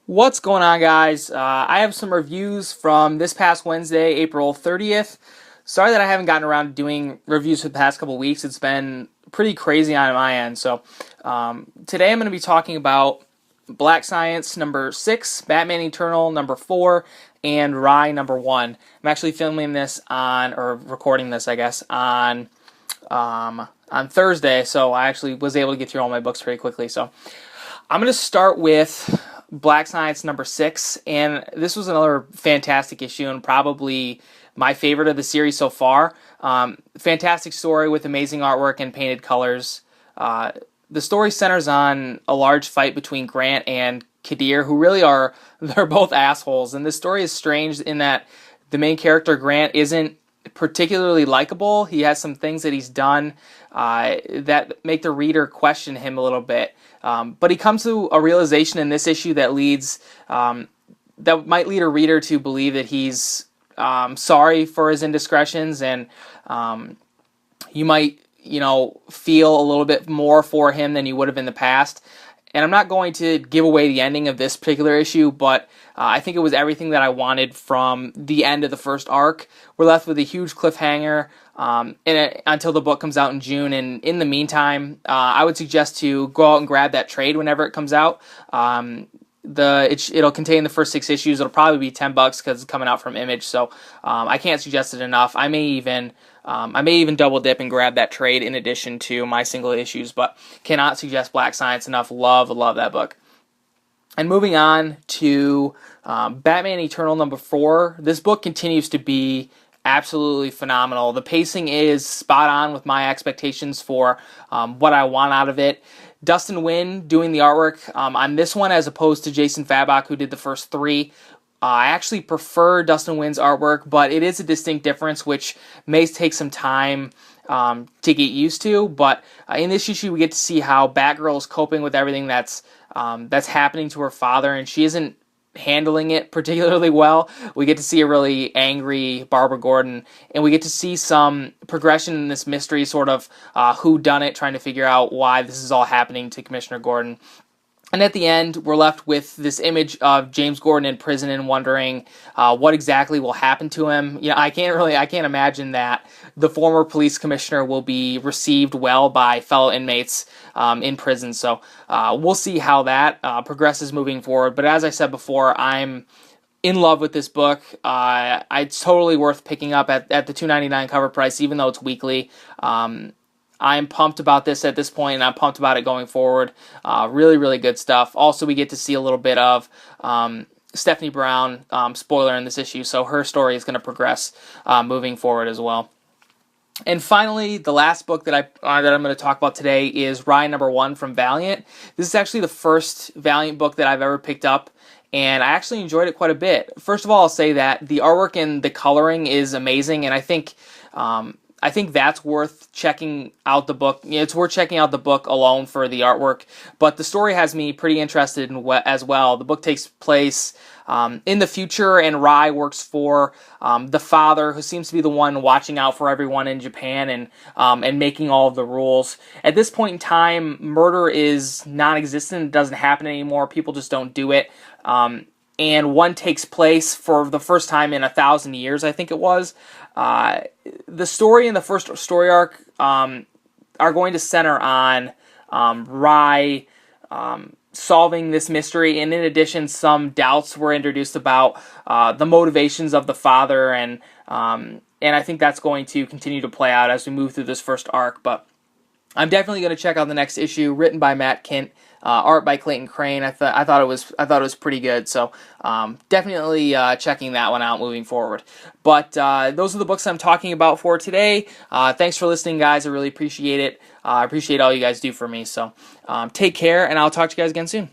What's going on, guys? I have some reviews from this past Wednesday, April 30th. Sorry that I haven't gotten around to doing reviews for the past couple weeks. It's been pretty crazy on my end. Today I'm going to be talking about Black Science number 6, Batman Eternal number 4, and Rye number 1. I'm actually filming this or recording this, I guess, on Thursday, so I actually was able to get through all my books pretty quickly. So I'm going to start with Black Science number 6, and this was another fantastic issue and probably my favorite of the series so far. Fantastic story with amazing artwork and painted colors. The story centers on a large fight between Grant and Kadir, who really they're both assholes, and this story is strange in that the main character, Grant, isn't particularly likable. He has some things that he's done that make the reader question him a little bit. But he comes to a realization in this issue that might lead a reader to believe that he's sorry for his indiscretions, and you might, feel a little bit more for him than you would have in the past. And I'm not going to give away the ending of this particular issue, but I think it was everything that I wanted from the end of the first arc. We're left with a huge cliffhanger until the book comes out in June. And in the meantime, I would suggest to go out and grab that trade whenever it comes out. It'll contain the first 6 issues. It'll probably be $10 because it's coming out from Image. So I can't suggest it enough. I may even double dip and grab that trade in addition to my single issues, but cannot suggest Black Science enough. Love that book. And moving on to Batman Eternal number 4, this book continues to be absolutely phenomenal. The pacing is spot on with my expectations for what I want out of it. Dustin Nguyen doing the artwork on this one as opposed to Jason Fabok, who did the first 3. I actually prefer Dustin Nguyen's artwork, but it is a distinct difference, which may take some time to get used to. But in this issue, we get to see how Batgirl is coping with everything that's happening to her father, and she isn't handling it particularly well. We get to see a really angry Barbara Gordon, and we get to see some progression in this mystery, sort of whodunit, trying to figure out why this is all happening to Commissioner Gordon. And at the end, we're left with this image of James Gordon in prison and wondering what exactly will happen to him. I can't imagine that the former police commissioner will be received well by fellow inmates in prison. So we'll see how that progresses moving forward. But as I said before, I'm in love with this book. It's totally worth picking up at the $2.99 cover price, even though it's weekly. I'm pumped about this at this point, and I'm pumped about it going forward. Really, really good stuff. Also, we get to see a little bit of Stephanie Brown, spoiler in this issue, so her story is going to progress moving forward as well. And finally, the last book that I'm going to talk about today is Rye number 1 from Valiant. This is actually the first Valiant book that I've ever picked up, and I actually enjoyed it quite a bit. First of all, I'll say that the artwork and the coloring is amazing, and I think that's worth checking out the book. It's worth checking out the book alone for the artwork, but the story has me pretty interested in as well. The book takes place in the future, and Rye works for the father, who seems to be the one watching out for everyone in Japan and making all of the rules. At this point in time, murder is non-existent. It doesn't happen anymore. People just don't do it. And one takes place for the first time in 1,000 years, I think it was. The story in the first story arc are going to center on Rye solving this mystery, and in addition, some doubts were introduced about the motivations of the father, and I think that's going to continue to play out as we move through this first arc. But I'm definitely going to check out the next issue, written by Matt Kindt, art by Clayton Crane. I thought it was pretty good. So definitely checking that one out moving forward. But those are the books I'm talking about for today. Thanks for listening, guys. I really appreciate it. I appreciate all you guys do for me. So take care, and I'll talk to you guys again soon.